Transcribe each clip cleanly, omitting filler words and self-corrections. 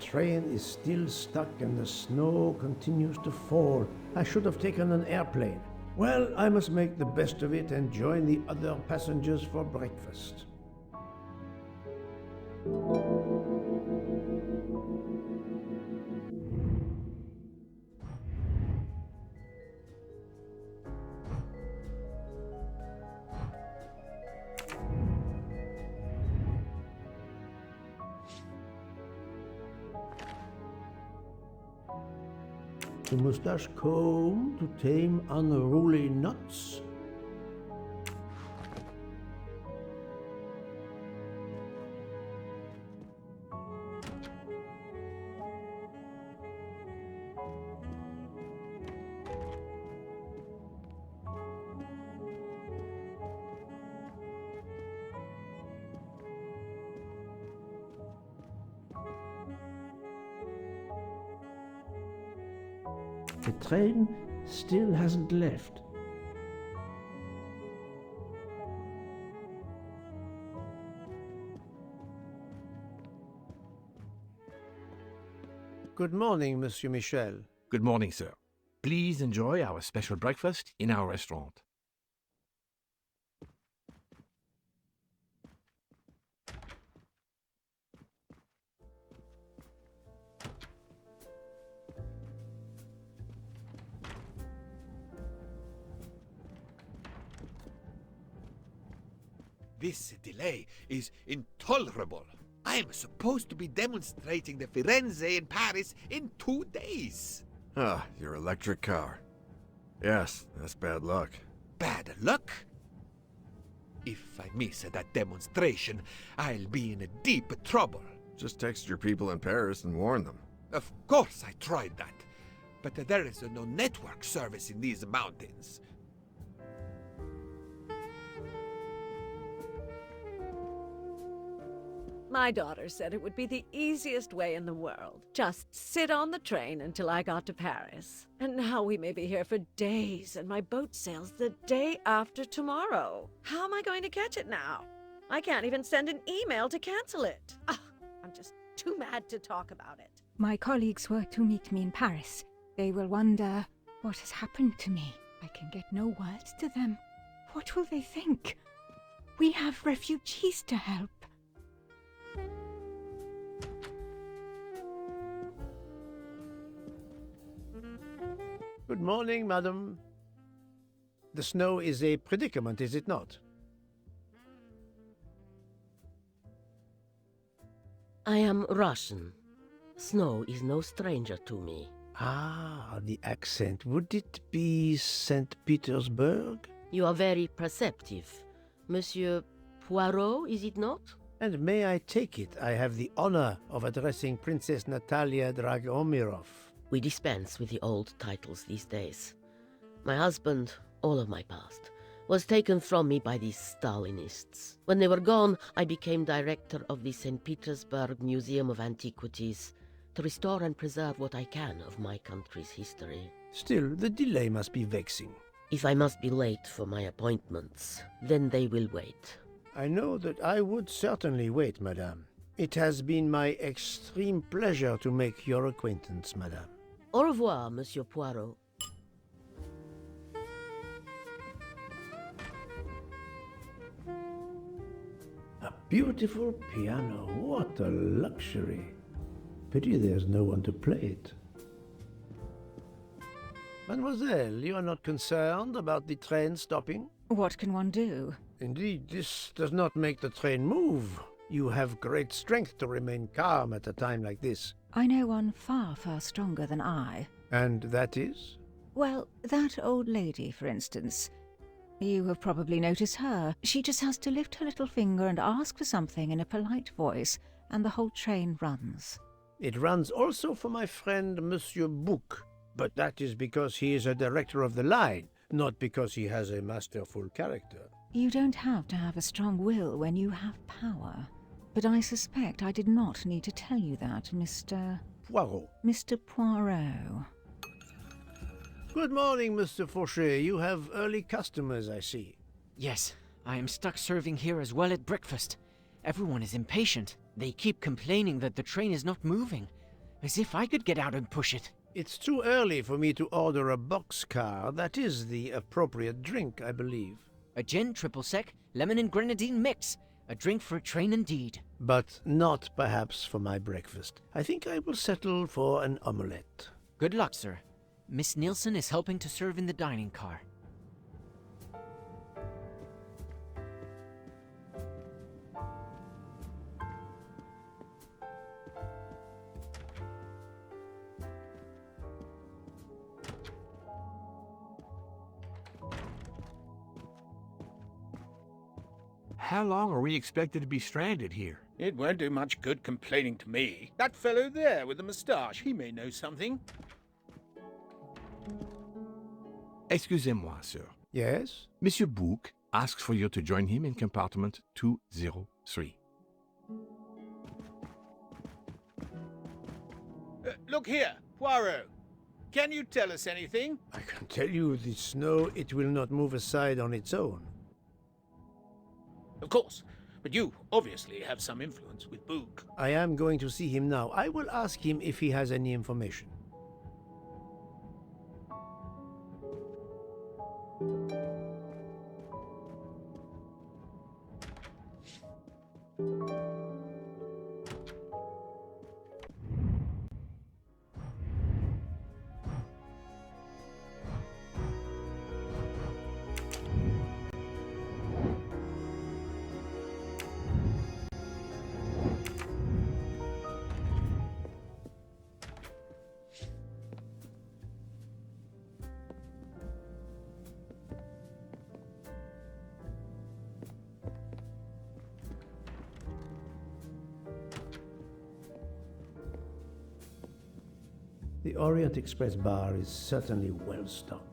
train is still stuck and the snow continues to fall. I should have taken an airplane. Well, I must make the best of it and join the other passengers for breakfast. The mustache comb to tame unruly knots. The train still hasn't left. Good morning, Monsieur Michel. Good morning, sir. Please enjoy our special breakfast in our restaurant. This delay is intolerable. I am supposed to be demonstrating the Firenze in Paris in 2 days. Ah, your electric car. Yes, that's bad luck. Bad luck? If I miss that demonstration, I'll be in deep trouble. Just text your people in Paris and warn them. Of course I tried that, but there is no network service in these mountains. My daughter said it would be the easiest way in the world. Just sit on the train until I got to Paris. And now we may be here for days, and my boat sails the day after tomorrow. How am I going to catch it now? I can't even send an email to cancel it. I'm just too mad to talk about it. My colleagues were to meet me in Paris. They will wonder what has happened to me. I can get no words to them. What will they think? We have refugees to help. Good morning, madam. The snow is a predicament, is it not? I am Russian. Snow is no stranger to me. Ah, the accent. Would it be St. Petersburg? You are very perceptive. Monsieur Poirot, is it not? And may I take it, I have the honor of addressing Princess Natalia Dragomirov. We dispense with the old titles these days. My husband, all of my past, was taken from me by these Stalinists. When they were gone, I became director of the St. Petersburg Museum of Antiquities to restore and preserve what I can of my country's history. Still, the delay must be vexing. If I must be late for my appointments, then they will wait. I know that I would certainly wait, madame. It has been my extreme pleasure to make your acquaintance, madame. Au revoir, Monsieur Poirot. A beautiful piano, what a luxury. Pity there's no one to play it. Mademoiselle, you are not concerned about the train stopping? What can one do? Indeed, this does not make the train move. You have great strength to remain calm at a time like this. I know one far, far stronger than I. And that is? Well, that old lady, for instance. You have probably noticed her. She just has to lift her little finger and ask for something in a polite voice, and the whole train runs. It runs also for my friend Monsieur Bouc, but that is because he is a director of the line, not because he has a masterful character. You don't have to have a strong will when you have power. But I suspect I did not need to tell you that, Mr. Poirot. Mr. Poirot. Good morning, Mr. Fauché. You have early customers, I see. Yes, I am stuck serving here as well at breakfast. Everyone is impatient. They keep complaining that the train is not moving. As if I could get out and push it. It's too early for me to order a boxcar. That is the appropriate drink, I believe. A gin triple sec, lemon and grenadine mix. A drink for a train indeed. But not perhaps for my breakfast. I think I will settle for an omelette. Good luck, sir. Miss Nielsen is helping to serve in the dining car. How long are we expected to be stranded here? It won't do much good complaining to me. That fellow there with the moustache, he may know something. Excusez-moi, sir. Yes? Monsieur Bouc asks for you to join him in compartment 203. Look here, Poirot. Can you tell us anything? I can tell you the snow, it will not move aside on its own. Of course, but you obviously have some influence with Book. I am going to see him now. I will ask him if he has any information. The Orient Express bar is certainly well stocked.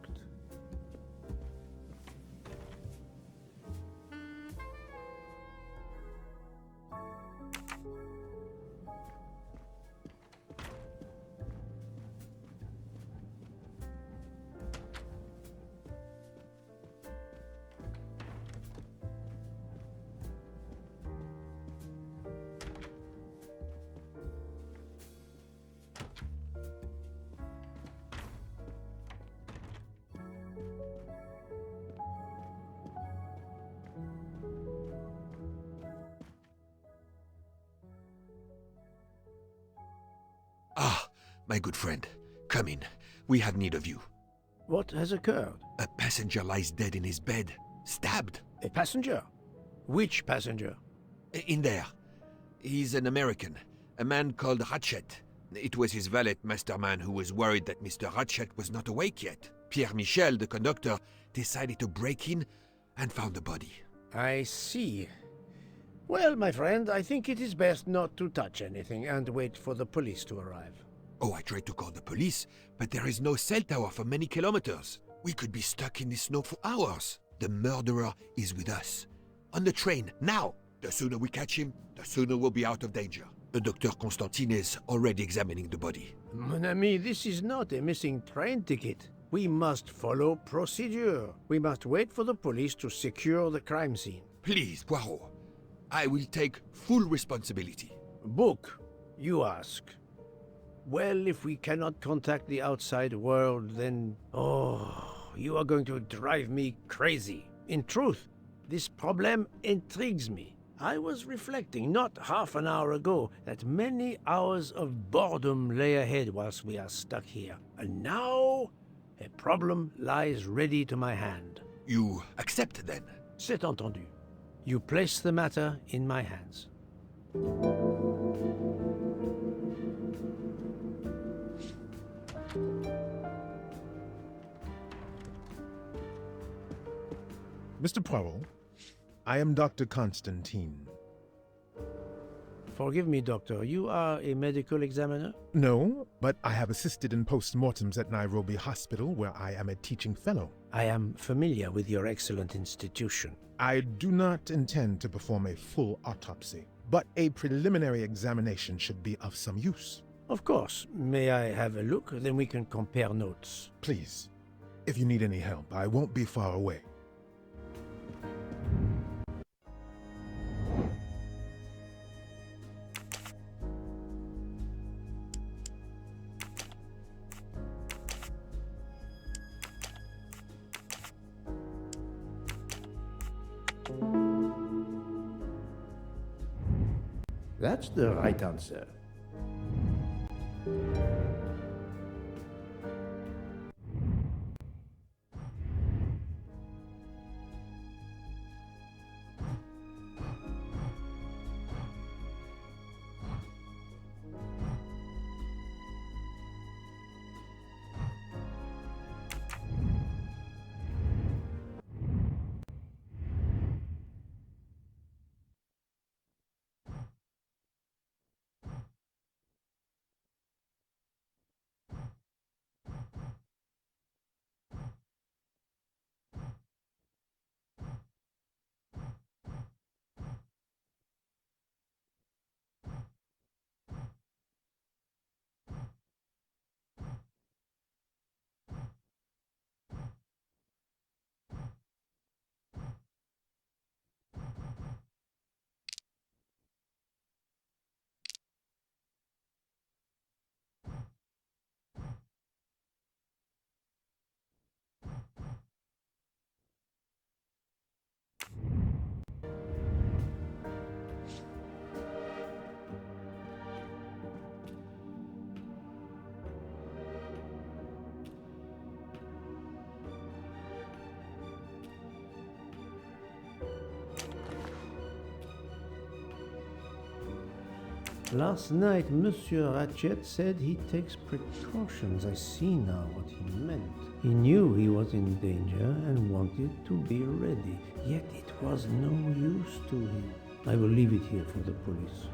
Ah, my good friend, come in. We have need of you. What has occurred? A passenger lies dead in his bed, stabbed. A passenger? Which passenger? In there. He's an American, a man called Ratchet. It was his valet masterman who was worried that Mr. Ratchet was not awake yet. Pierre Michel, the conductor, decided to break in and found the body. I see. Well, my friend, I think it is best not to touch anything and wait for the police to arrive. Oh, I tried to call the police, but there is no cell tower for many kilometers. We could be stuck in the snow for hours. The murderer is with us. On the train, now! The sooner we catch him, the sooner we'll be out of danger. Dr. Constantine is already examining the body. Mon ami, this is not a missing train ticket. We must follow procedure. We must wait for the police to secure the crime scene. Please, Poirot. I will take full responsibility. Book, you ask. Well, if we cannot contact the outside world, then... Oh, you are going to drive me crazy. In truth, this problem intrigues me. I was reflecting not half an hour ago that many hours of boredom lay ahead whilst we are stuck here. And now, a problem lies ready to my hand. You accept, then? C'est entendu. You place the matter in my hands. Mr. Poirot, I am Dr. Constantine. Forgive me, Doctor. You are a medical examiner? No, but I have assisted in post-mortems at Nairobi Hospital, where I am a teaching fellow. I am familiar with your excellent institution. I do not intend to perform a full autopsy, but a preliminary examination should be of some use. Of course. May I have a look? Then we can compare notes. Please, if you need any help, I won't be far away. That's the right answer. Last night, Monsieur Ratchet said he takes precautions. I see now what he meant. He knew he was in danger and wanted to be ready, yet it was no use to him. I will leave it here for the police.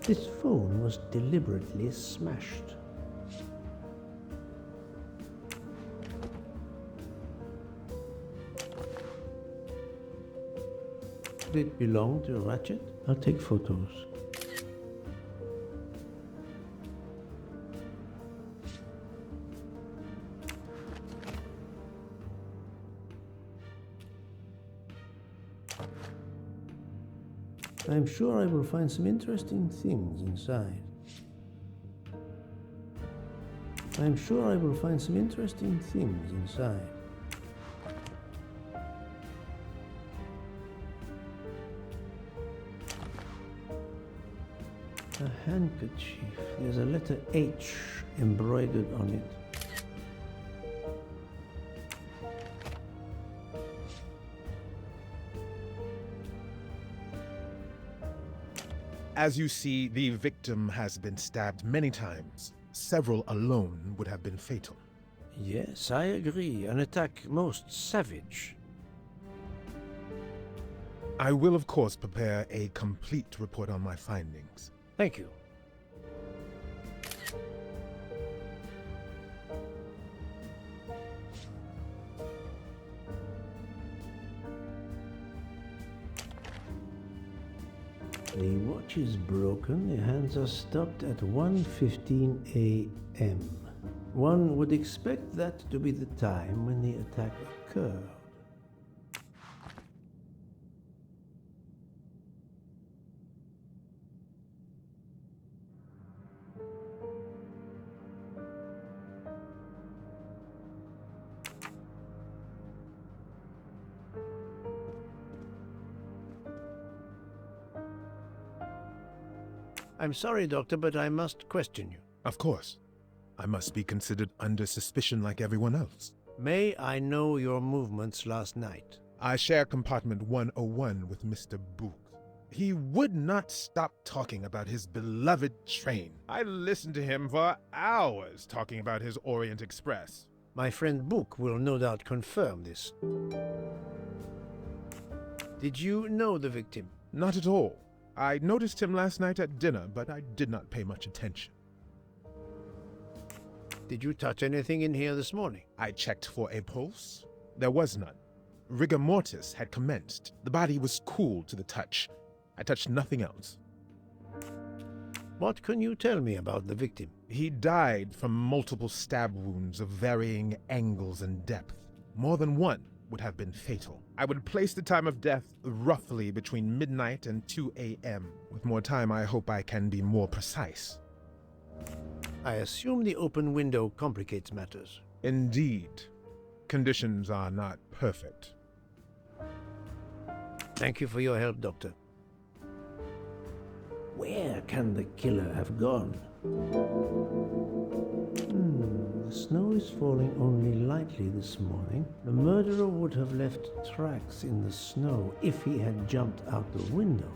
This phone was deliberately smashed. Did it belong to Ratchet? I'll take photos. I'm sure I will find some interesting things inside. I'm sure I will find some interesting things inside. A handkerchief. There's a letter H embroidered on it. As you see, the victim has been stabbed many times. Several alone would have been fatal. Yes, I agree. An attack most savage. I will, of course, prepare a complete report on my findings. Thank you. The watch is broken. The hands are stopped at 1:15 a.m. One would expect that to be the time when the attack occurred. I'm sorry, Doctor, but I must question you. Of course. I must be considered under suspicion like everyone else. May I know your movements last night? I share compartment 101 with Mr. Booth. He would not stop talking about his beloved train. I listened to him for hours talking about his Orient Express. My friend Book will no doubt confirm this. Did you know the victim? Not at all. I noticed him last night at dinner, but I did not pay much attention. Did you touch anything in here this morning? I checked for a pulse. There was none. Rigor mortis had commenced. The body was cool to the touch. I touched nothing else. What can you tell me about the victim? He died from multiple stab wounds of varying angles and depth. More than one would have been fatal. I would place the time of death roughly between midnight and 2 a.m. With more time, I hope I can be more precise. I assume the open window complicates matters. Indeed. Conditions are not perfect. Thank you for your help, Doctor. Where can the killer have gone? The snow is falling only lightly this morning. The murderer would have left tracks in the snow if he had jumped out the window.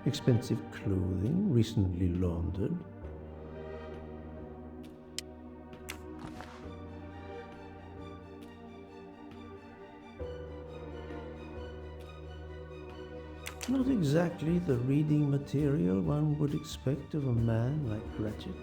Expensive clothing, recently laundered. Not exactly the reading material one would expect of a man like Ratchet.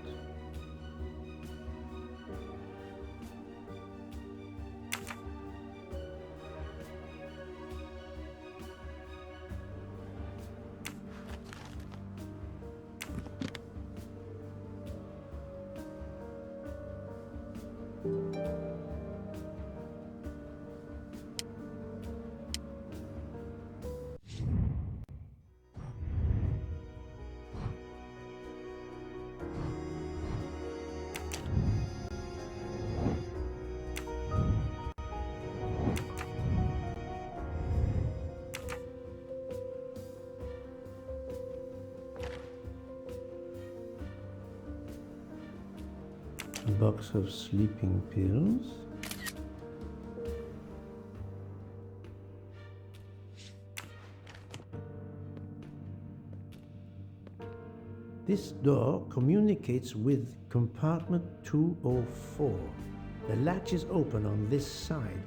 A box of sleeping pills. This door communicates with compartment 204. The latch is open on this side.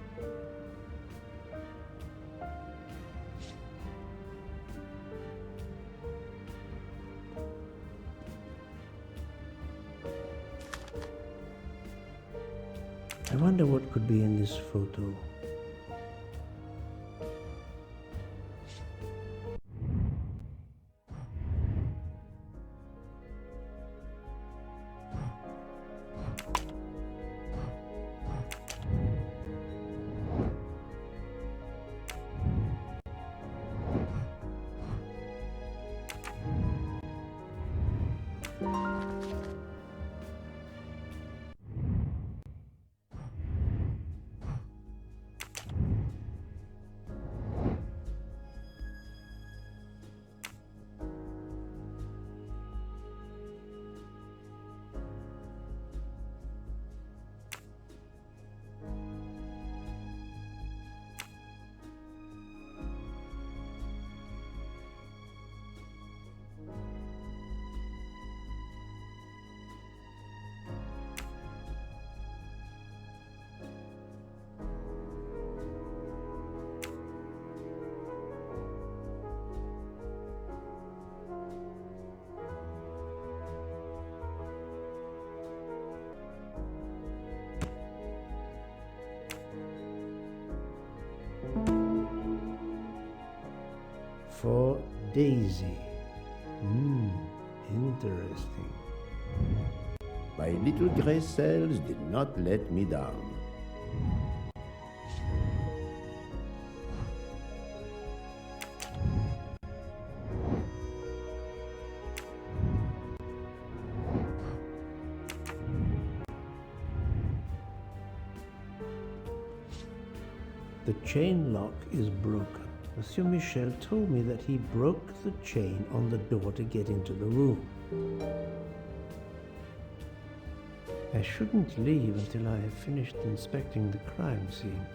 I wonder what could be in this photo. For Daisy. Interesting. My little gray cells did not let me down. The chain lock is broken. Monsieur Michel told me that he broke the chain on the door to get into the room. I shouldn't leave until I have finished inspecting the crime scene.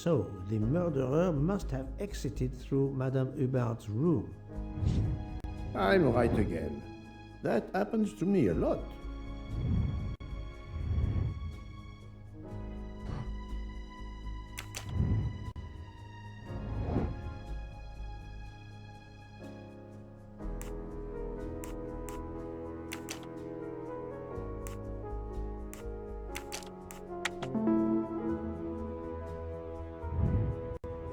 So, the murderer must have exited through Madame Hubert's room. I'm right again. That happens to me a lot.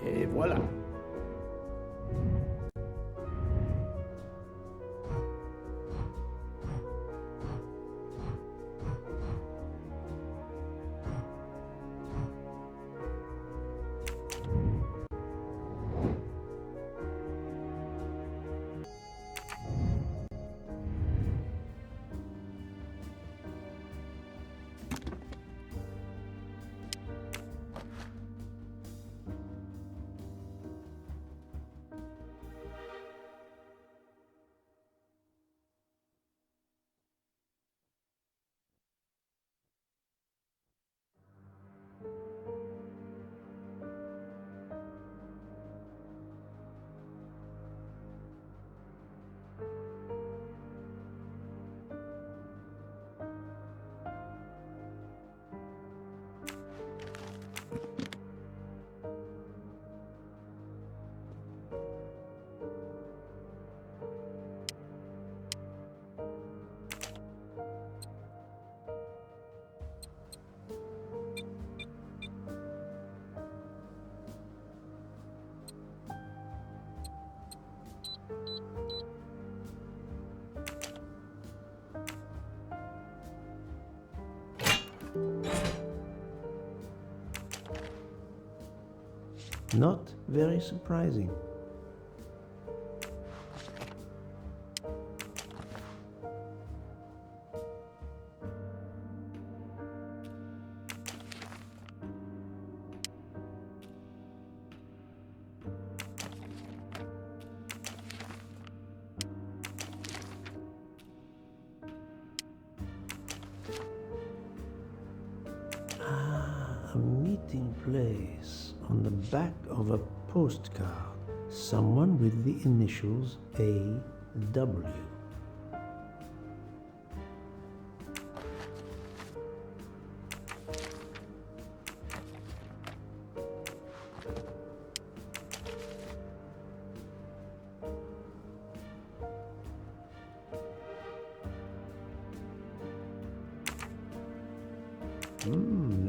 Et voilà. Not very surprising. A meeting place on the back of a postcard. Someone with the initials A.W.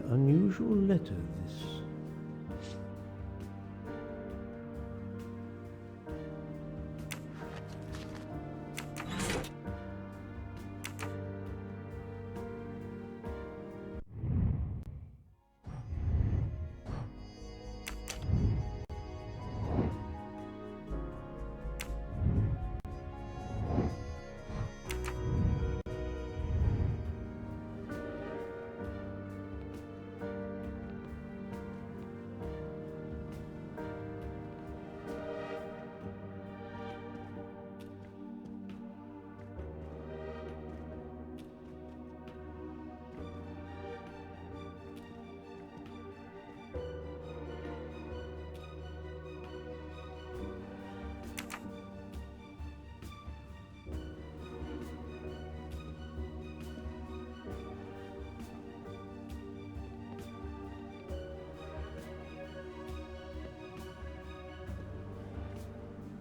Unusual letter, this.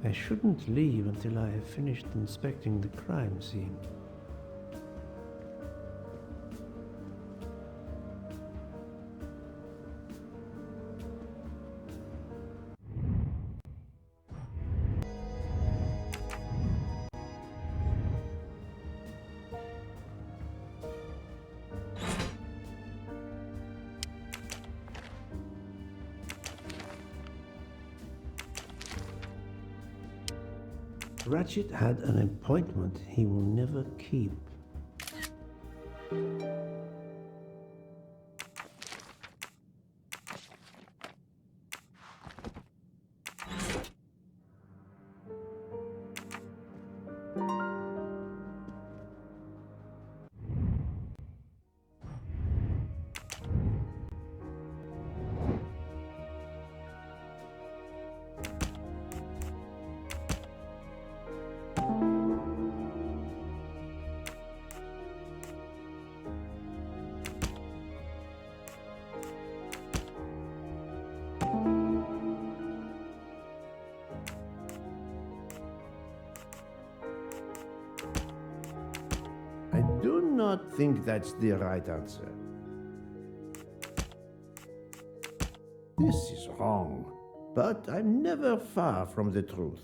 I shouldn't leave until I have finished inspecting the crime scene. Ratchet had an appointment he will never keep. not think that's the right answer. This is wrong, but I'm never far from the truth.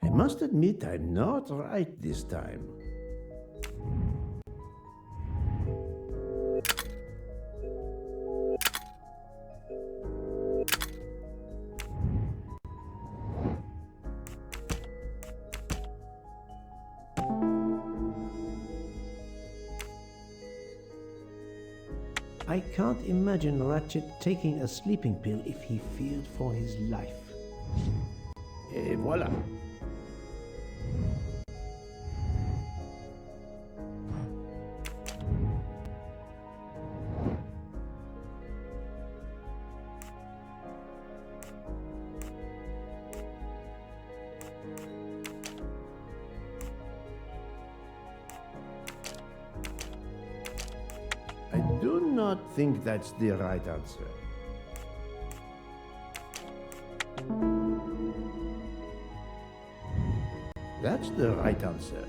I must admit I'm not right this time. I can't imagine Ratchet taking a sleeping pill if he feared for his life. Et voilà. I do not think that's the right answer. That's the right answer.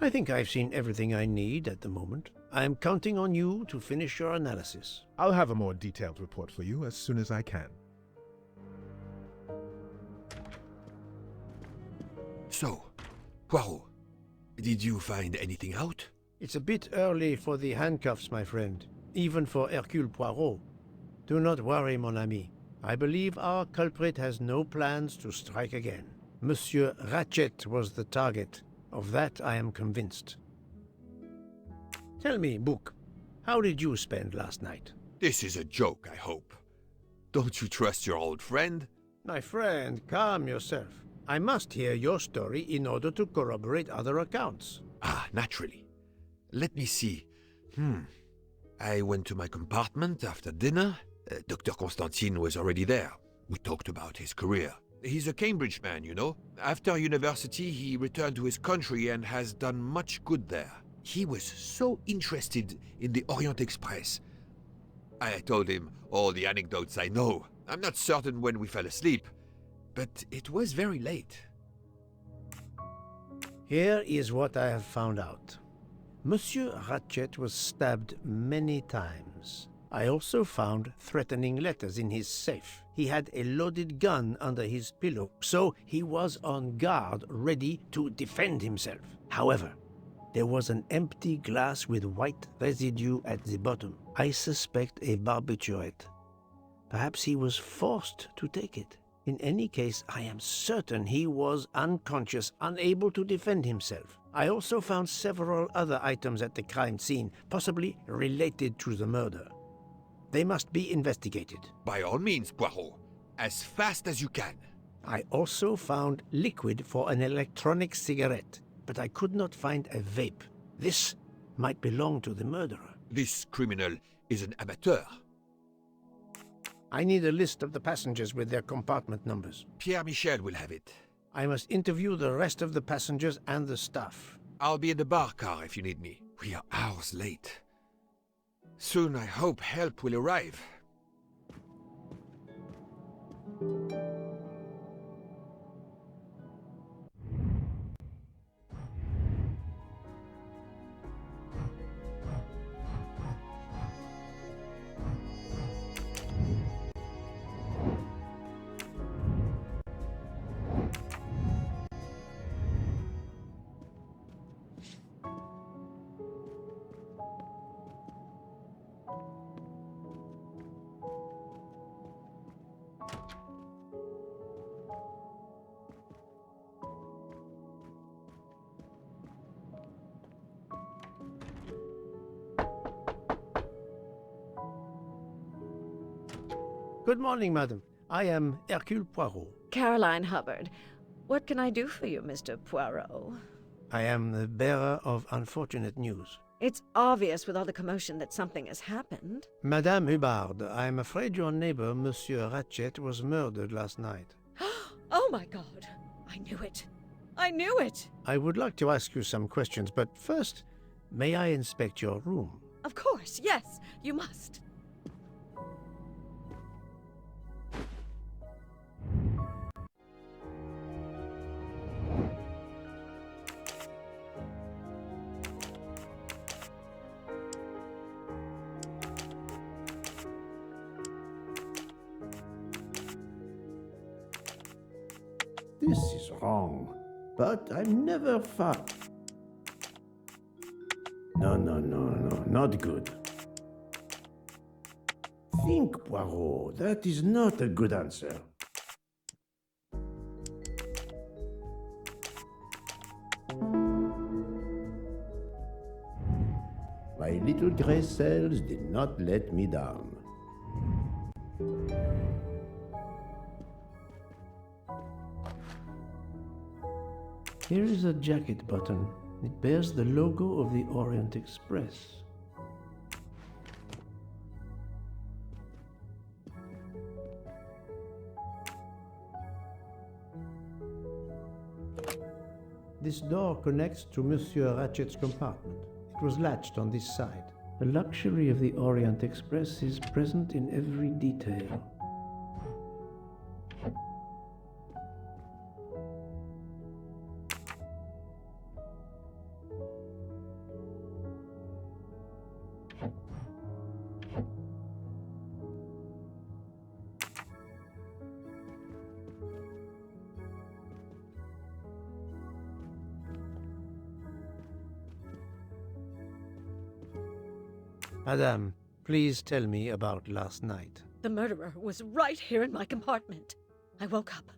I think I've seen everything I need at the moment. I'm counting on you to finish your analysis. I'll have a more detailed report for you as soon as I can. So, Poirot, did you find anything out? It's a bit early for the handcuffs, my friend, even for Ercule Poirot. Do not worry, mon ami. I believe our culprit has no plans to strike again. Monsieur Ratchet was the target. Of that I am convinced. Tell me, Book, how did you spend last night? This is a joke, I hope. Don't you trust your old friend? My friend, calm yourself. I must hear your story in order to corroborate other accounts. Ah, naturally. Let me see. I went to my compartment after dinner. Dr. Constantine was already there. We talked about his career. He's a Cambridge man, you know. After university, he returned to his country and has done much good there. He was so interested in the Orient Express. I told him all the anecdotes I know. I'm not certain when we fell asleep, but it was very late. Here is what I have found out. Monsieur Ratchet was stabbed many times. I also found threatening letters in his safe. He had a loaded gun under his pillow, so he was on guard, ready to defend himself. However, there was an empty glass with white residue at the bottom. I suspect a barbiturate. Perhaps he was forced to take it. In any case, I am certain he was unconscious, unable to defend himself. I also found several other items at the crime scene, possibly related to the murder. They must be investigated. By all means, Poirot. As fast as you can. I also found liquid for an electronic cigarette, but I could not find a vape. This might belong to the murderer. This criminal is an amateur. I need a list of the passengers with their compartment numbers. Pierre Michel will have it. I must interview the rest of the passengers and the staff. I'll be in the bar car if you need me. We are hours late. Soon I hope help will arrive. Good morning, madam. I am Erküle Pуаро. Caroline Hubbard. What can I do for you, Mr. Poirot? I am the bearer of unfortunate news. It's obvious with all the commotion that something has happened. Madame Hubbard, I am afraid your neighbor, Monsieur Ratchet, was murdered last night. Oh my God! I knew it! I knew it! I would like to ask you some questions, but first, may I inspect your room? Of course, yes, you must. This is wrong, but I'm never far. No, not good. Think, Poirot, that is not a good answer. My little gray cells did not let me down. Here is a jacket button. It bears the logo of the Orient Express. This door connects to Monsieur Ratchet's compartment. It was latched on this side. The luxury of the Orient Express is present in every detail. Madame, please tell me about last night. The murderer was right here in my compartment. I woke up.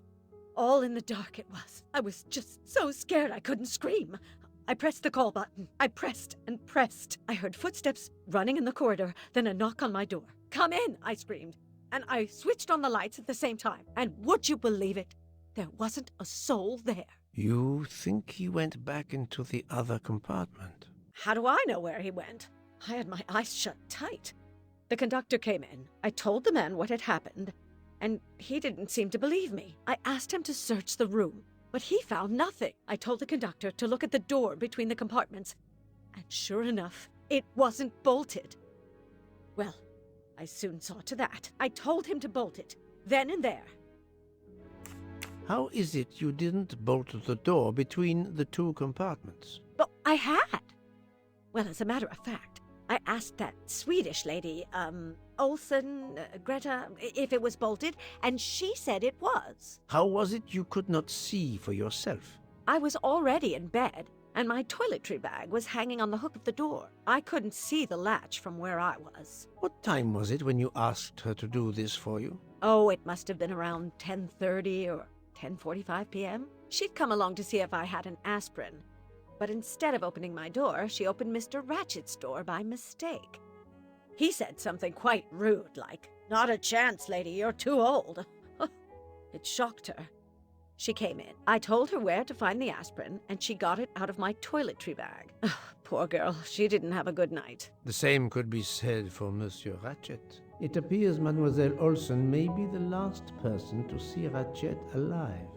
All in the dark it was. I was just so scared I couldn't scream. I pressed the call button. I pressed and pressed. I heard footsteps running in the corridor, then a knock on my door. "Come in," I screamed. And I switched on the lights at the same time. And would you believe it? There wasn't a soul there. You think he went back into the other compartment? How do I know where he went? I had my eyes shut tight. The conductor came in. I told the man what had happened, and he didn't seem to believe me. I asked him to search the room, but he found nothing. I told the conductor to look at the door between the compartments, and sure enough, it wasn't bolted. Well, I soon saw to that. I told him to bolt it, then and there. How is it you didn't bolt the door between the two compartments? But I had. Well, as a matter of fact, I asked that Swedish lady, Olsen, Greta, if it was bolted, and she said it was. How was it you could not see for yourself? I was already in bed, and my toiletry bag was hanging on the hook of the door. I couldn't see the latch from where I was. What time was it when you asked her to do this for you? Oh, it must have been around 10:30 or 10:45 p.m. She'd come along to see if I had an aspirin. But instead of opening my door, she opened Mr. Ratchet's door by mistake. He said something quite rude, like, "Not a chance, lady, you're too old." It shocked her. She came in. I told her where to find the aspirin, and she got it out of my toiletry bag. Poor girl, she didn't have a good night. The same could be said for Monsieur Ratchet. It appears Mademoiselle Olsen may be the last person to see Ratchet alive.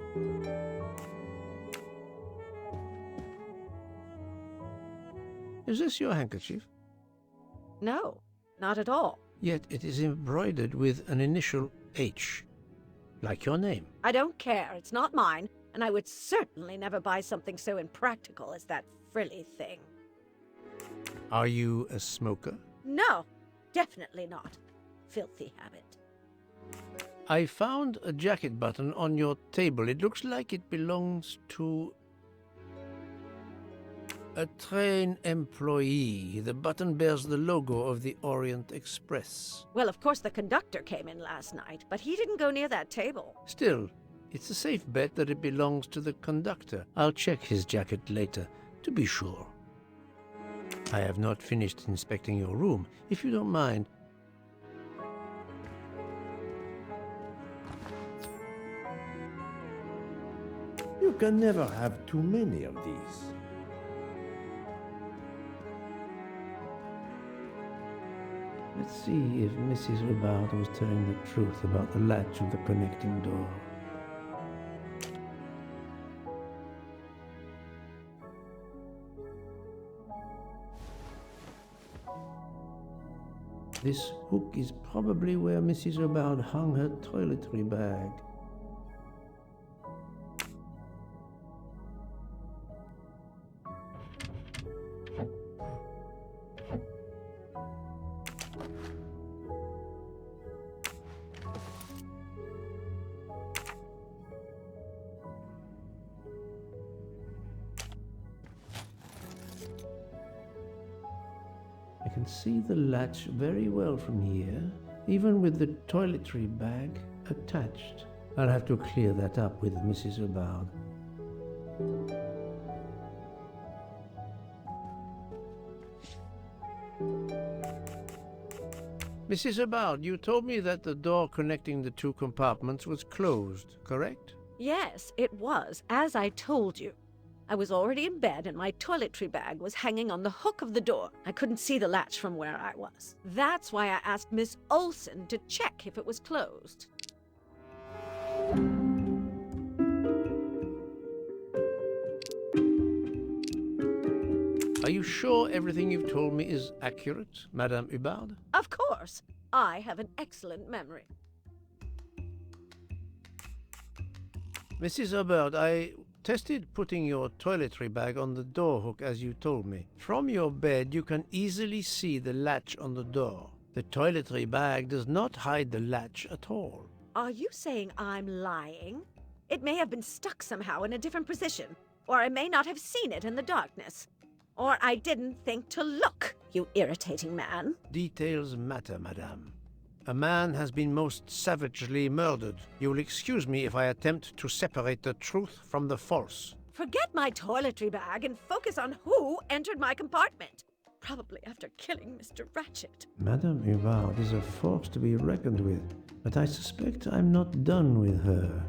Is this your handkerchief? No, not at all. Yet it is embroidered with an initial H, like your name. I don't care. It's not mine, and I would certainly never buy something so impractical as that frilly thing. Are you a smoker? No, definitely not. Filthy habit. I found a jacket button on your table. It looks like it belongs to a train employee. The button bears the logo of the Orient Express. Well, of course the conductor came in last night, but he didn't go near that table. Still, it's a safe bet that it belongs to the conductor. I'll check his jacket later, to be sure. I have not finished inspecting your room. If you don't mind, can never have too many of these. Let's see if Mrs. Hubbard was telling the truth about the latch of the connecting door. This hook is probably where Mrs. Hubbard hung her toiletry bag. I can see the latch very well from here, even with the toiletry bag attached. I'll have to clear that up with Mrs. Hubbard. Mrs. Hubbard, you told me that the door connecting the two compartments was closed, correct? Yes, it was, as I told you. I was already in bed and my toiletry bag was hanging on the hook of the door. I couldn't see the latch from where I was. That's why I asked Miss Olsen to check if it was closed. Are you sure everything you've told me is accurate, Madame Hubbard? Of course. I have an excellent memory. Mrs. Hubbard, I tested putting your toiletry bag on the door hook as you told me. From your bed, you can easily see the latch on the door. The toiletry bag does not hide the latch at all. Are you saying I'm lying? It may have been stuck somehow in a different position, or I may not have seen it in the darkness. Or I didn't think to look, you irritating man. Details matter, madame. A man has been most savagely murdered. You will excuse me if I attempt to separate the truth from the false. Forget my toiletry bag and focus on who entered my compartment. Probably after killing Mr. Ratchet. Madame Hubbard is a force to be reckoned with, but I suspect I'm not done with her.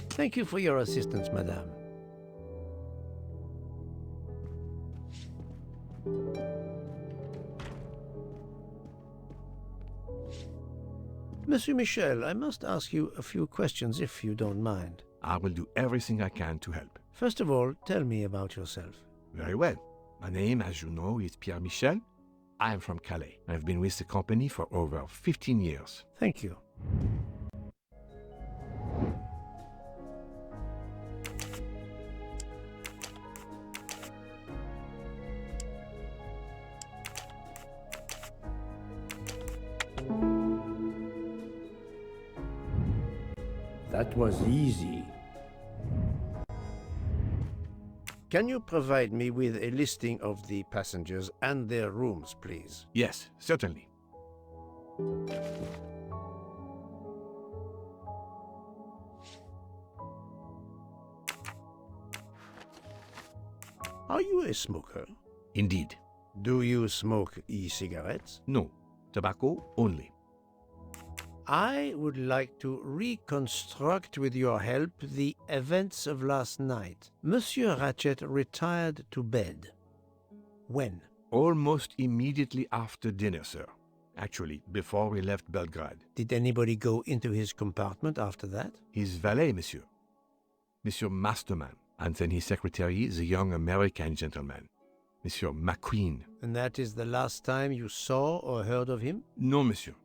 Thank you for your assistance, madame. Monsieur Michel, I must ask you a few questions if you don't mind. I will do everything I can to help. First of all, tell me about yourself. Very well. My name, as you know, is Pierre Michel. I am from Calais. I've been with the company for over 15 years. Thank you. That was easy. Can you provide me with a listing of the passengers and their rooms, please? Yes, certainly. Are you a smoker? Indeed. Do you smoke e-cigarettes? No, tobacco only. I would like to reconstruct with your help the events of last night. Monsieur Ratchet retired to bed. When? Almost immediately after dinner, sir. Actually, before we left Belgrade. Did anybody go into his compartment after that? His valet, monsieur. Monsieur Masterman. And then his secretary, the young American gentleman. Monsieur McQueen. And that is the last time you saw or heard of him? No, monsieur.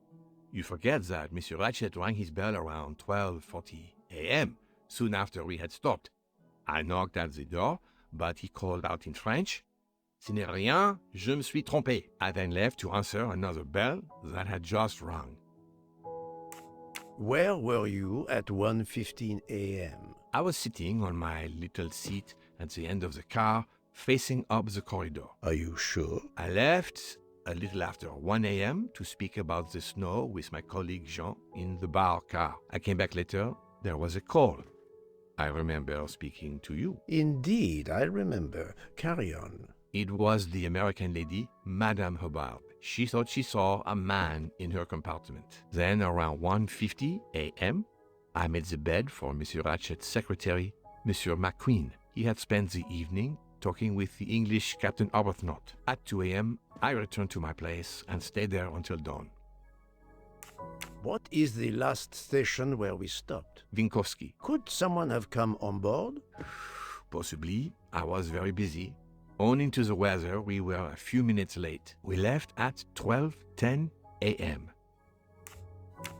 You forget that Monsieur Ratchet rang his bell around 12:40 a.m., soon after we had stopped. I knocked at the door, but he called out in French, "Ce n'est rien, je me suis trompé." I then left to answer another bell that had just rung. Where were you at 1:15 a.m.? I was sitting on my little seat at the end of the car, facing up the corridor. Are you sure? I left a little after 1 a.m. to speak about the snow with my colleague Jean in the bar car. I came back later. There was a call. I remember speaking to you. Indeed, I remember. Carry on. It was the American lady, Madame Hubbard. She thought she saw a man in her compartment. Then around 1:50 a.m., I made the bed for Monsieur Ratchet's secretary, Monsieur McQueen. He had spent the evening talking with the English Captain Arbuthnot. At 2 a.m., I returned to my place and stayed there until dawn. What is the last station where we stopped? Vinkovsky. Could someone have come on board? Possibly. I was very busy. Owing to the weather, we were a few minutes late. We left at 12:10 a.m.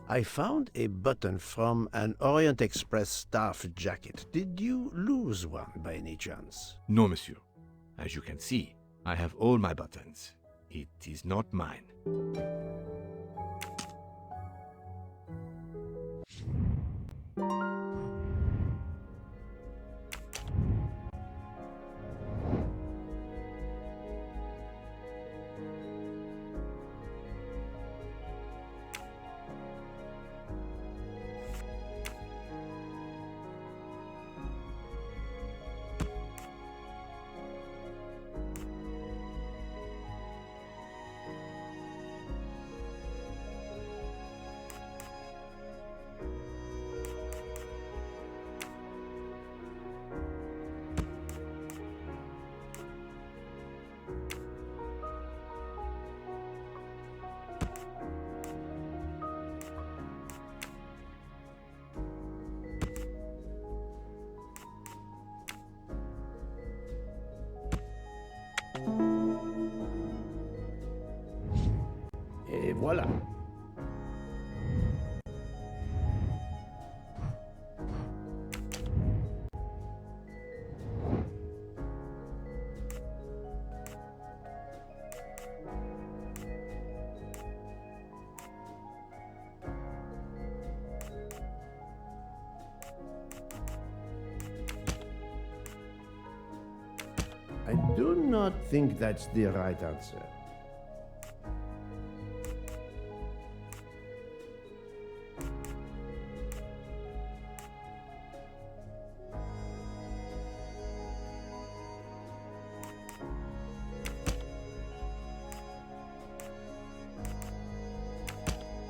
I found a button from an Orient Express staff jacket. Did you lose one by any chance? No, monsieur. As you can see, I have all my buttons. It is not mine. Et voilà. I do not think that's the right answer.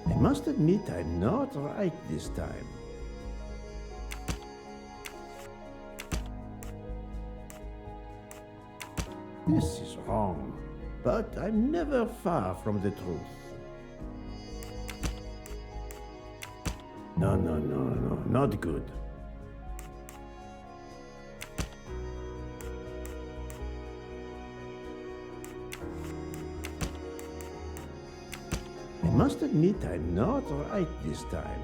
I must admit I'm not right this time. This is wrong, but I'm never far from the truth. No, not good. I must admit I'm not right this time.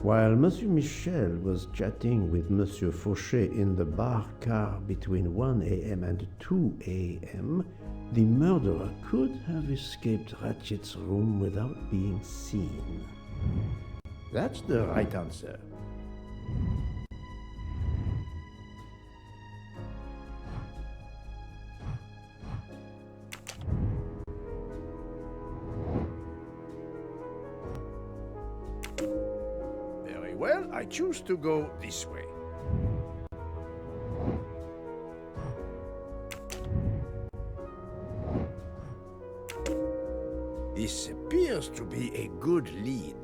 While Monsieur Michel was chatting with Monsieur Fauchet in the bar car between 1 a.m. and 2 a.m., the murderer could have escaped Ratchet's room without being seen. That's the right answer. Very well, I choose to go this way. This appears to be a good lead.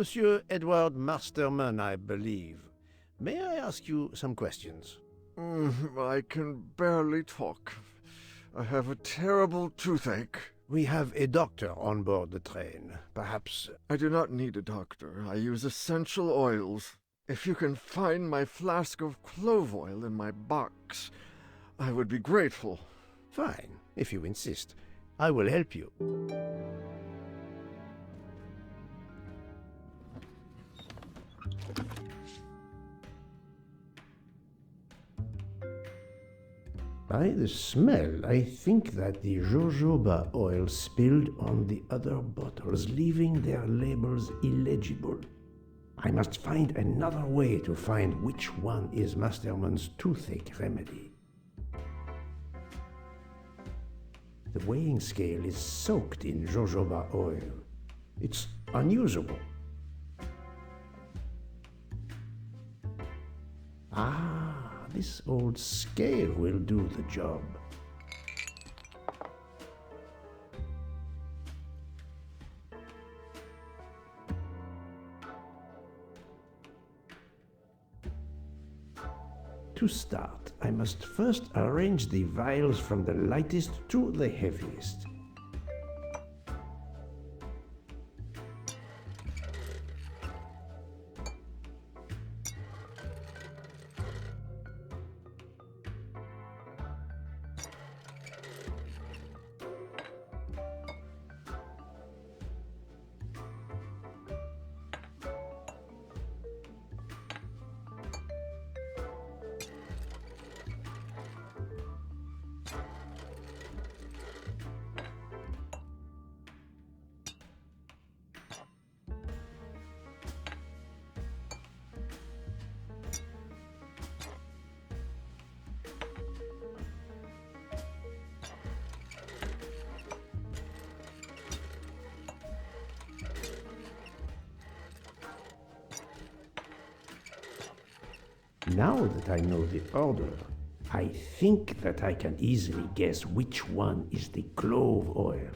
Monsieur Edward Masterman, I believe. May I ask you some questions? I can barely talk. I have a terrible toothache. We have a doctor on board the train. Perhaps... I do not need a doctor. I use essential oils. If you can find my flask of clove oil in my box, I would be grateful. Fine, if you insist. I will help you. By the smell, I think that the jojoba oil spilled on the other bottles, leaving their labels illegible. I must find another way to find which one is Masterman's toothache remedy. The weighing scale is soaked in jojoba oil. It's unusable. Ah, this old scale will do the job. To start, I must first arrange the vials from the lightest to the heaviest. Now that I know the order, I think that I can easily guess which one is the clove oil.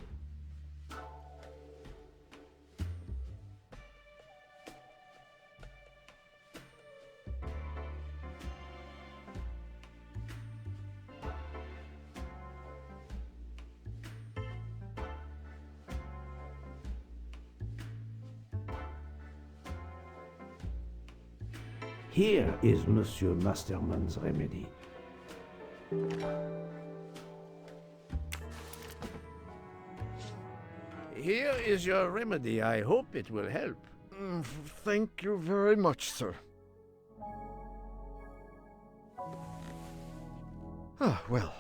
Here is Monsieur Masterman's remedy. Here is your remedy. I hope it will help. Thank you very much, sir. Ah, well,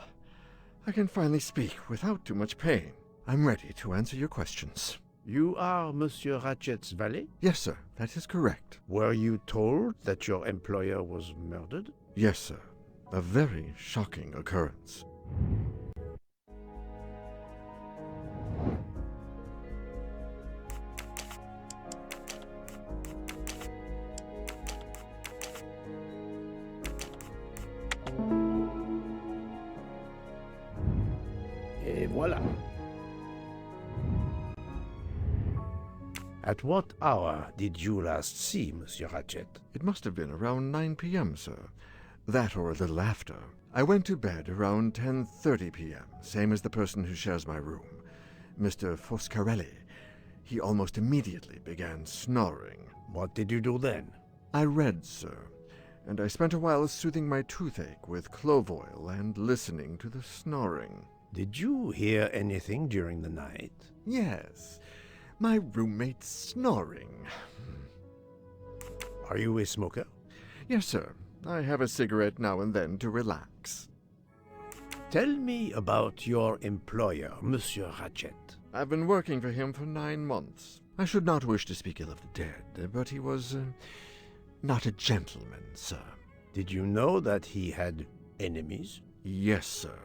I can finally speak without too much pain. I'm ready to answer your questions. You are Monsieur Ratchet's valet? Yes, sir, that is correct. Were you told that your employer was murdered? Yes, sir. A very shocking occurrence. Et voilà. At what hour did you last see Monsieur Ratchet? It must have been around 9 p.m., sir. That or a little after. I went to bed around 10:30 p.m., same as the person who shares my room, Mr. Foscarelli. He almost immediately began snoring. What did you do then? I read, sir, and I spent a while soothing my toothache with clove oil and listening to the snoring. Did you hear anything during the night? Yes, my roommate snoring. Are you a smoker? Yes, sir. I have a cigarette now and then to relax. Tell me about your employer, Monsieur Ratchet. I've been working for him for 9 months. I should not wish to speak ill of the dead, but he was not a gentleman, sir. Did you know that he had enemies? Yes, sir.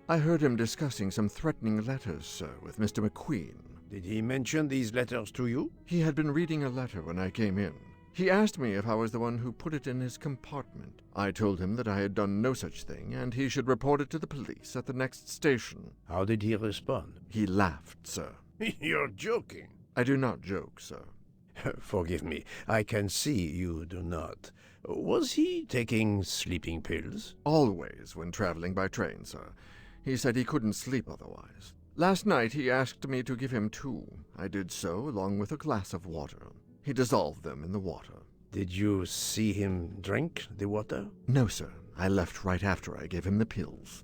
I heard him discussing some threatening letters, sir, with Mr. McQueen. Did he mention these letters to you? He had been reading a letter when I came in. He asked me if I was the one who put it in his compartment. I told him that I had done no such thing, and he should report it to the police at the next station. How did he respond? He laughed, sir. You're joking. I do not joke, sir. Forgive me, I can see you do not. Was he taking sleeping pills? Always when traveling by train, sir. He said he couldn't sleep otherwise. Last night he asked me to give him 2. I did so, along with a glass of water. He dissolved them in the water. Did you see him drink the water? No, sir. I left right after I gave him the pills.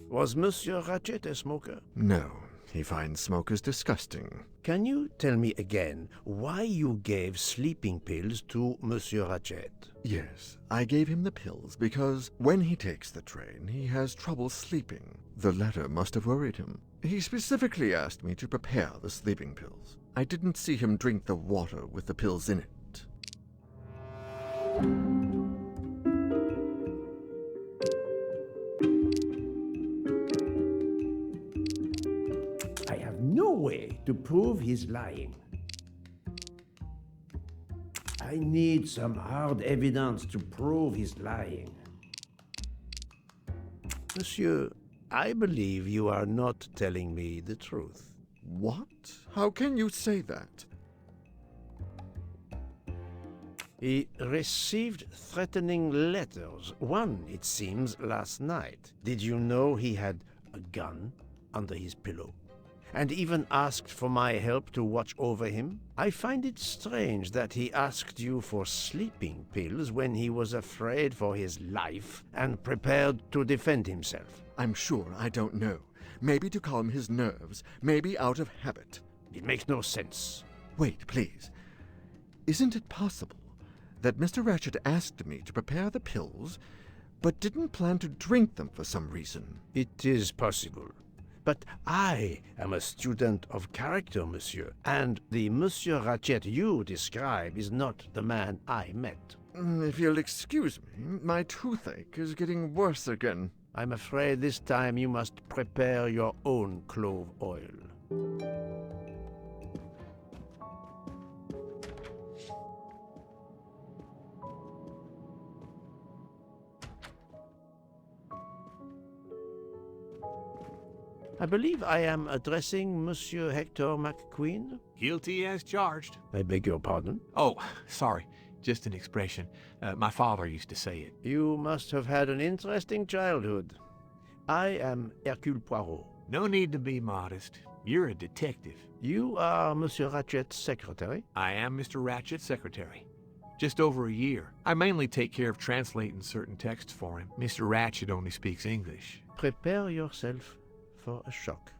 Was Monsieur Ratchet a smoker? No. He finds smokers disgusting. Can you tell me again why you gave sleeping pills to Monsieur Ratchet? Yes, I gave him the pills because when he takes the train, he has trouble sleeping. The letter must have worried him. He specifically asked me to prepare the sleeping pills. I didn't see him drink the water with the pills in it. I have no way to prove he's lying. I need some hard evidence to prove he's lying. Monsieur, I believe you are not telling me the truth. What? How can you say that? He received threatening letters, one, it seems, last night. Did you know he had a gun under his pillow? And even asked for my help to watch over him? I find it strange that he asked you for sleeping pills when he was afraid for his life and prepared to defend himself. I'm sure I don't know. Maybe to calm his nerves, maybe out of habit. It makes no sense. Wait, please. Isn't it possible that Mr. Ratchet asked me to prepare the pills, but didn't plan to drink them for some reason? It is possible. But I am a student of character, monsieur, and the Monsieur Ratchet you describe is not the man I met. If you'll excuse me, my toothache is getting worse again. I'm afraid this time you must prepare your own clove oil. I believe I am addressing Monsieur Hector McQueen. Guilty as charged. I beg your pardon? Oh, sorry. Just an expression. My father used to say it. You must have had an interesting childhood. I am Erküle Pουaρο. No need to be modest. You're a detective. You are Monsieur Ratchet's secretary? I am Mr. Ratchet's secretary. Just over a year. I mainly take care of translating certain texts for him. Mr. Ratchet only speaks English. Prepare yourself for a shock.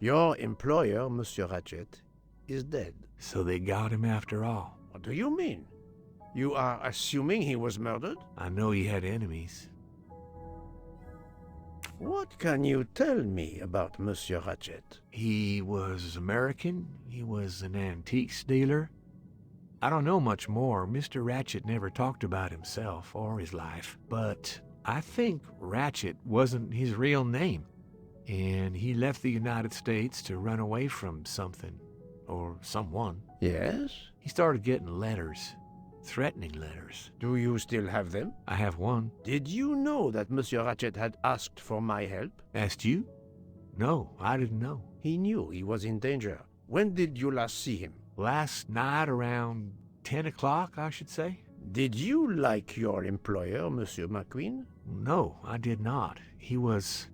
Your employer, Monsieur Ratchet, is dead. So they got him after all. What do you mean? You are assuming he was murdered? I know he had enemies. What can you tell me about Monsieur Ratchet? He was American. He was an antiques dealer. I don't know much more. Mr. Ratchet never talked about himself or his life. But I think Ratchet wasn't his real name. And he left the United States to run away from something. Or someone. Yes? He started getting letters. Threatening letters. Do you still have them? I have one. Did you know that Monsieur Ratchet had asked for my help? Asked you? No, I didn't know. He knew he was in danger. When did you last see him? Last night around 10 o'clock, I should say. Did you like your employer, Monsieur McQueen? No, I did not. He was,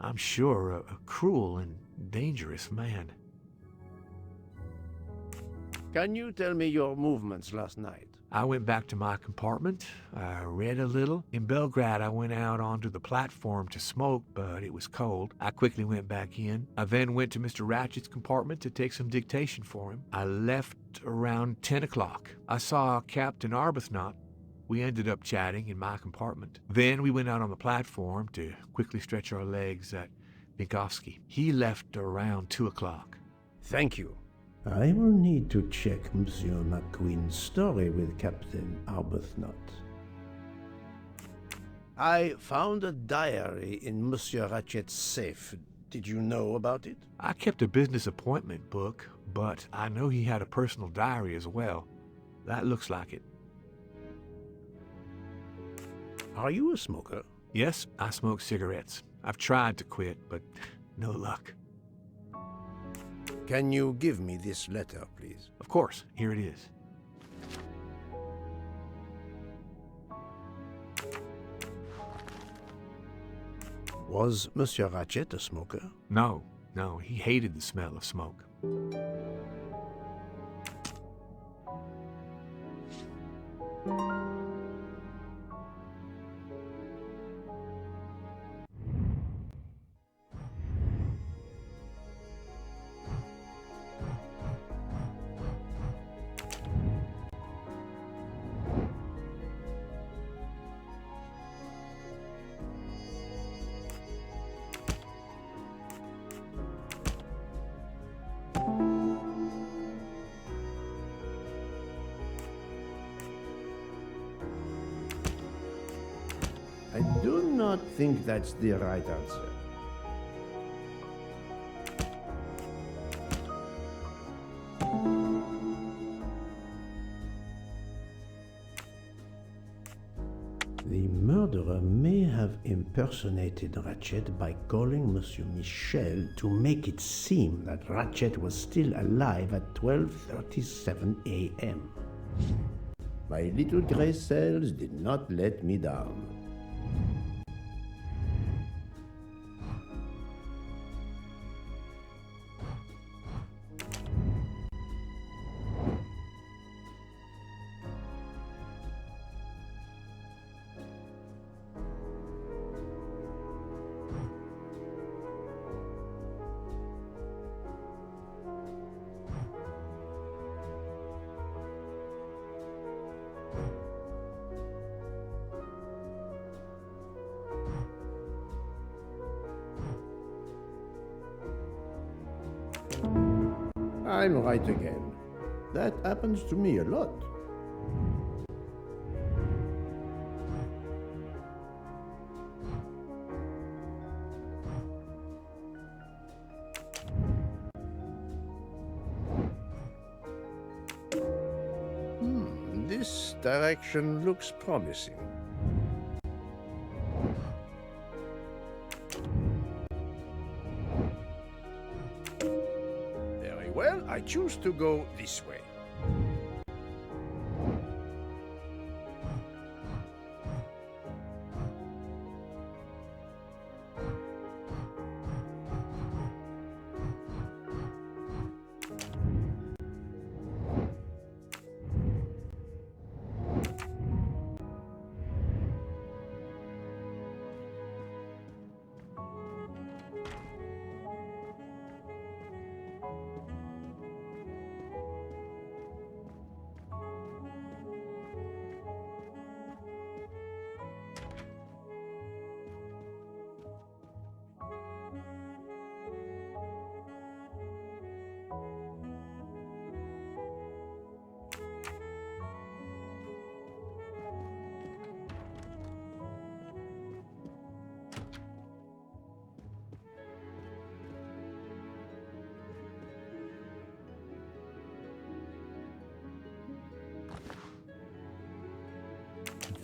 I'm sure, a cruel and dangerous man. Can you tell me your movements last night? I went back to my compartment. I read a little. In Belgrade, I went out onto the platform to smoke, but it was cold. I quickly went back in. I then went to Mr. Ratchet's compartment to take some dictation for him. I left around 10 o'clock. I saw Captain Arbuthnot. We ended up chatting in my compartment. Then we went out on the platform to quickly stretch our legs at Vinkovsky. He left around 2 o'clock. Thank you. I will need to check Monsieur McQueen's story with Captain Arbuthnot. I found a diary in Monsieur Ratchet's safe. Did you know about it? I kept a business appointment book, but I know he had a personal diary as well. That looks like it. Are you a smoker? Yes, I smoke cigarettes. I've tried to quit, but no luck. Can you give me this letter, please? Of course, here it is. Was Monsieur Ratchet a smoker? No, he hated the smell of smoke. I do not think that's the right answer. The murderer may have impersonated Ratchet by calling Monsieur Michel to make it seem that Ratchet was still alive at 12:37 a.m. My little gray cells did not let me down. I'm right again. That happens to me a lot. This direction looks promising. Well, I choose to go this way.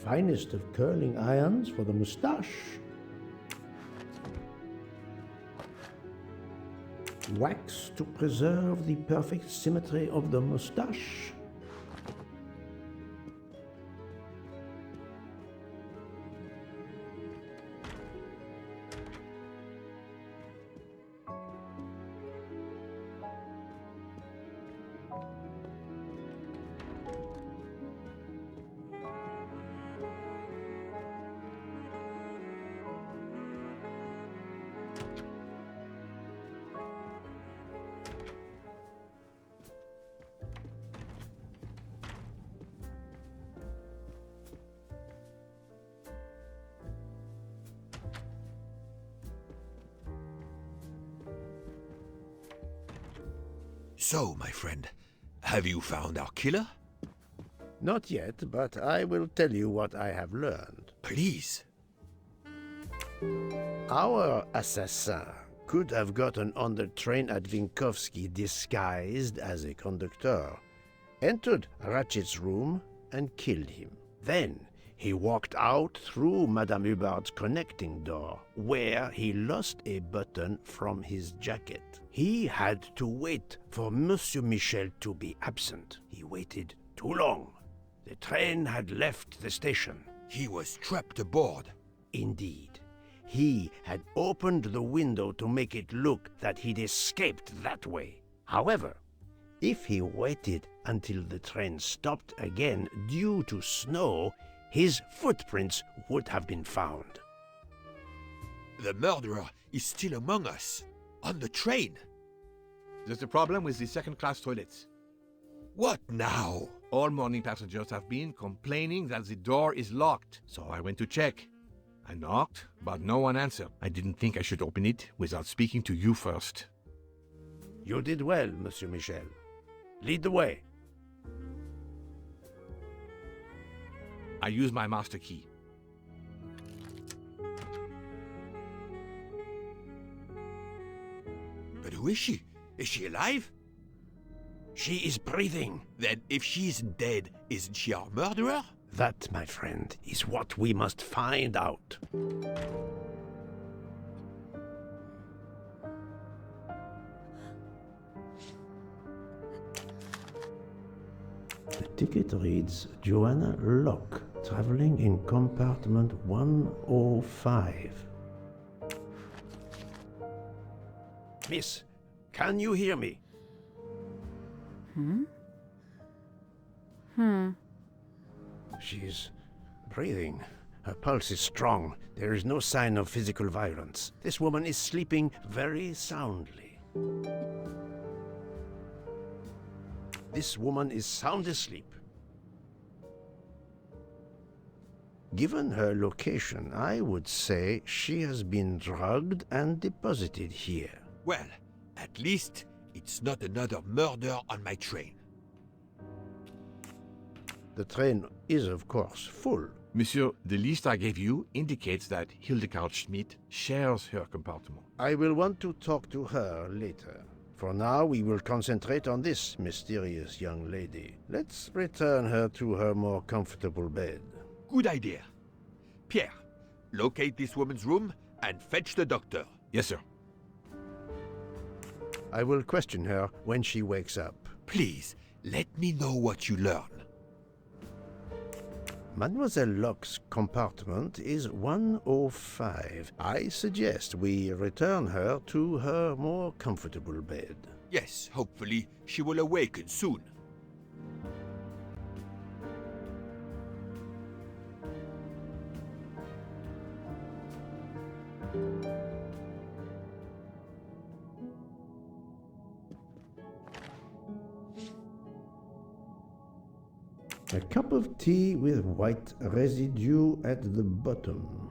Finest of curling irons for the moustache. Wax to preserve the perfect symmetry of the moustache. So, my friend, have you found our killer? Not yet, but I will tell you what I have learned. Please. Our assassin could have gotten on the train at Vinkovsky disguised as a conductor, entered Ratchet's room, and killed him. Then He walked out through Madame Hubbard's connecting door, where he lost a button from his jacket. He had to wait for Monsieur Michel to be absent. He waited too long. The train had left the station. He was trapped aboard. Indeed. He had opened the window to make it look that he'd escaped that way. However, if he waited until the train stopped again due to snow, his footprints would have been found. The murderer is still among us, on the train. There's a problem with the second-class toilets. What now? All morning passengers have been complaining that the door is locked, so I went to check. I knocked, but no one answered. I didn't think I should open it without speaking to you first. You did well, Monsieur Michel. Lead the way. I use my master key. But who is she? Is she alive? She is breathing. Then if she isn't dead, isn't she our murderer? That, my friend, is what we must find out. The ticket reads Joanna Locke, traveling in compartment 105. Miss, can you hear me? She's breathing. Her pulse is strong. There is no sign of physical violence. This woman is sleeping very soundly. This woman is sound asleep. Given her location, I would say she has been drugged and deposited here. Well, at least it's not another murder on my train. The train is, of course, full. Monsieur, the list I gave you indicates that Hildegard Schmidt shares her compartment. I will want to talk to her later. For now, we will concentrate on this mysterious young lady. Let's return her to her more comfortable bed. Good idea. Pierre, locate this woman's room and fetch the doctor. Yes, sir. I will question her when she wakes up. Please, let me know what you learn. Mademoiselle Locke's compartment is 105. I suggest we return her to her more comfortable bed. Yes, hopefully she will awaken soon. A cup of tea with white residue at the bottom.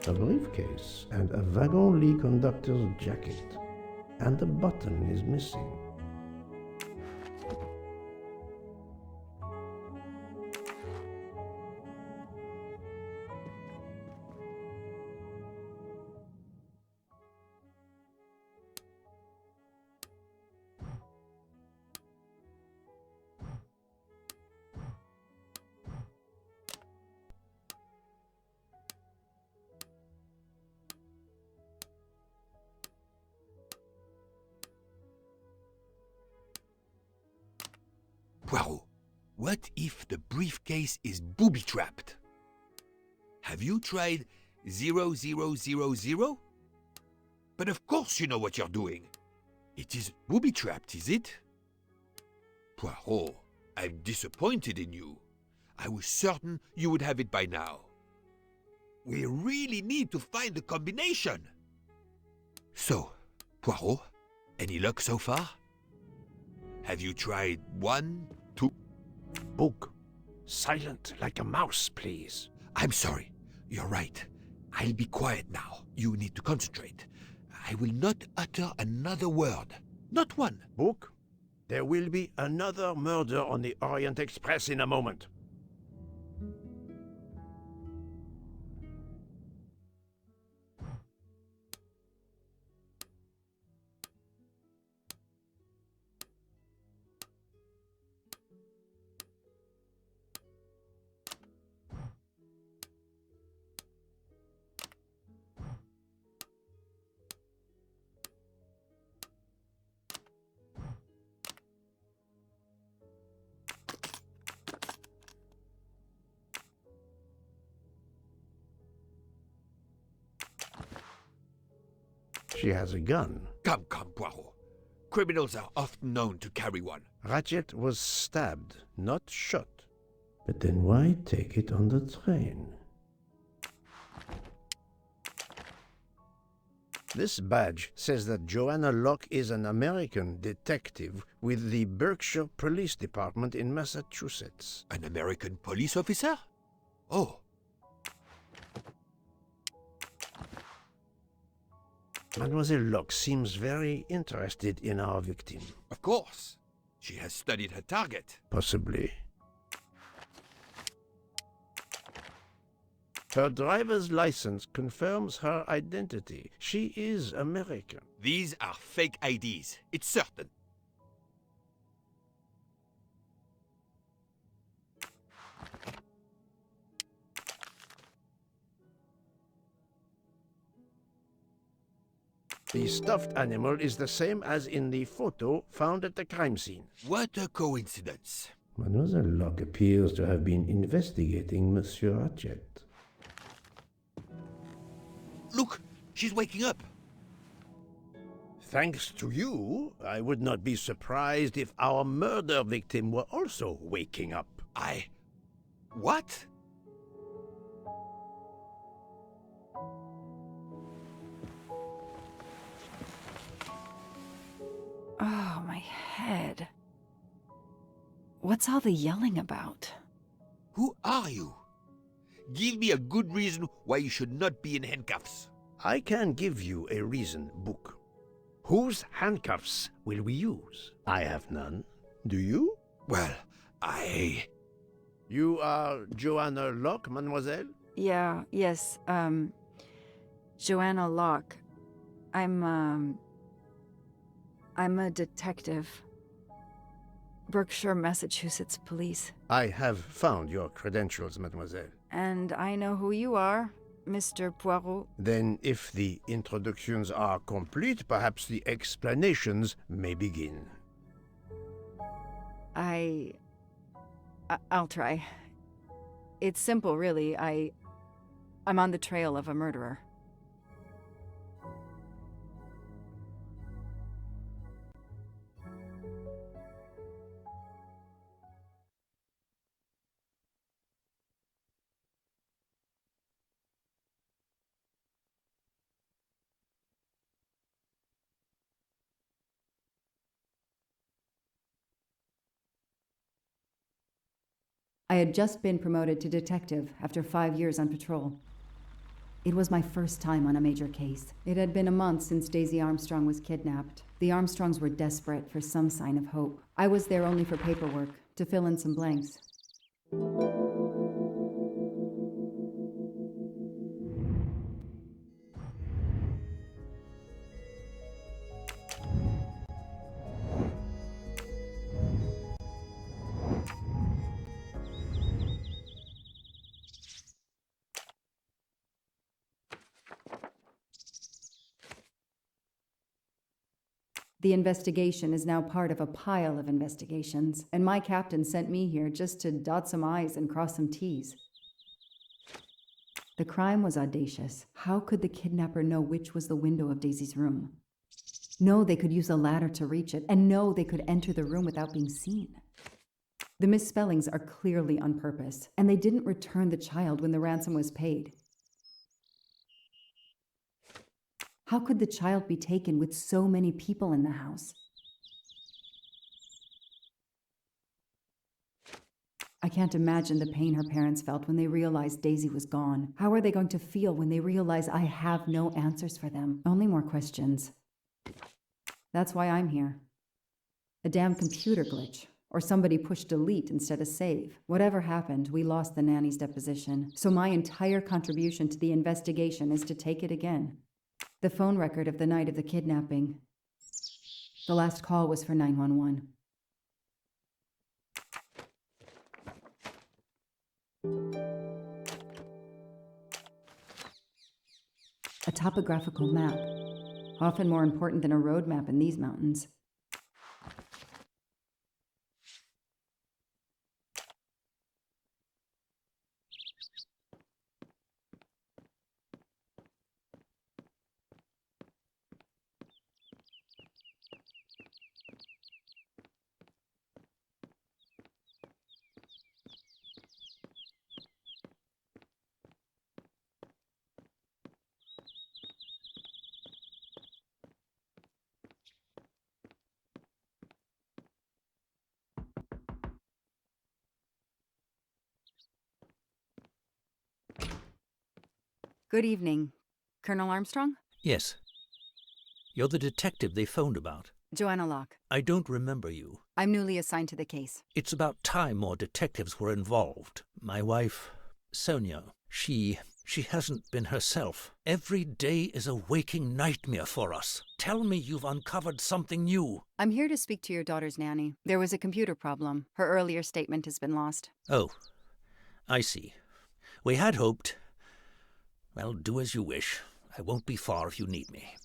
A briefcase and a wagon-lit conductor's jacket, and the button is missing. Poirot, what if the briefcase is booby-trapped? Have you tried 0000? But of course you know what you're doing. It is booby-trapped, is it? Poirot, I'm disappointed in you. I was certain you would have it by now. We really need to find the combination. So, Poirot, any luck so far? Have you tried 1, 2? Book. Silent like a mouse, please. I'm sorry. You're right. I'll be quiet now. You need to concentrate. I will not utter another word. Not one. Book, there will be another murder on the Orient Express in a moment. She has a gun. Come, Poirot. Criminals are often known to carry one. Ratchet was stabbed, not shot. But then why take it on the train? This badge says that Joanna Locke is an American detective with the Berkshire Police Department in Massachusetts. An American police officer? Oh. Mademoiselle Locke seems very interested in our victim. Of course. She has studied her target. Possibly. Her driver's license confirms her identity. She is American. These are fake IDs. It's certain. The stuffed animal is the same as in the photo found at the crime scene. What a coincidence. Mademoiselle Locke appears to have been investigating Monsieur Ratchet. Look, she's waking up. Thanks to you, I would not be surprised if our murder victim were also waking up. What? Oh, my head. What's all the yelling about? Who are you? Give me a good reason why you should not be in handcuffs. I can give you a reason, Book. Whose handcuffs will we use? I have none. Do you? Well, You are Joanna Locke, mademoiselle? Yes, Joanna Locke. I'm a detective. Berkshire, Massachusetts Police. I have found your credentials, mademoiselle. And I know who you are, Mr. Poirot. Then, if the introductions are complete, perhaps the explanations may begin. I'll try. It's simple, really. I'm on the trail of a murderer. I had just been promoted to detective after 5 years on patrol. It was my first time on a major case. It had been a month since Daisy Armstrong was kidnapped. The Armstrongs were desperate for some sign of hope. I was there only for paperwork, to fill in some blanks. The investigation is now part of a pile of investigations, and my captain sent me here just to dot some I's and cross some T's. The crime was audacious. How could the kidnapper know which was the window of Daisy's room? No, they could use a ladder to reach it, and no, they could enter the room without being seen. The misspellings are clearly on purpose, and they didn't return the child when the ransom was paid. How could the child be taken with so many people in the house? I can't imagine the pain her parents felt when they realized Daisy was gone. How are they going to feel when they realize I have no answers for them? Only more questions. That's why I'm here. A damn computer glitch. Or somebody pushed delete instead of save. Whatever happened, we lost the nanny's deposition. So my entire contribution to the investigation is to take it again. The phone record of the night of the kidnapping. The last call was for 911. A topographical map. Often more important than a road map in these mountains. Good evening. Colonel Armstrong? Yes. You're the detective they phoned about. Joanna Locke. I don't remember you. I'm newly assigned to the case. It's about time more detectives were involved. My wife, Sonia, she hasn't been herself. Every day is a waking nightmare for us. Tell me you've uncovered something new. I'm here to speak to your daughter's nanny. There was a computer problem. Her earlier statement has been lost. Oh, I see. We had hoped. Well, do as you wish. I won't be far if you need me.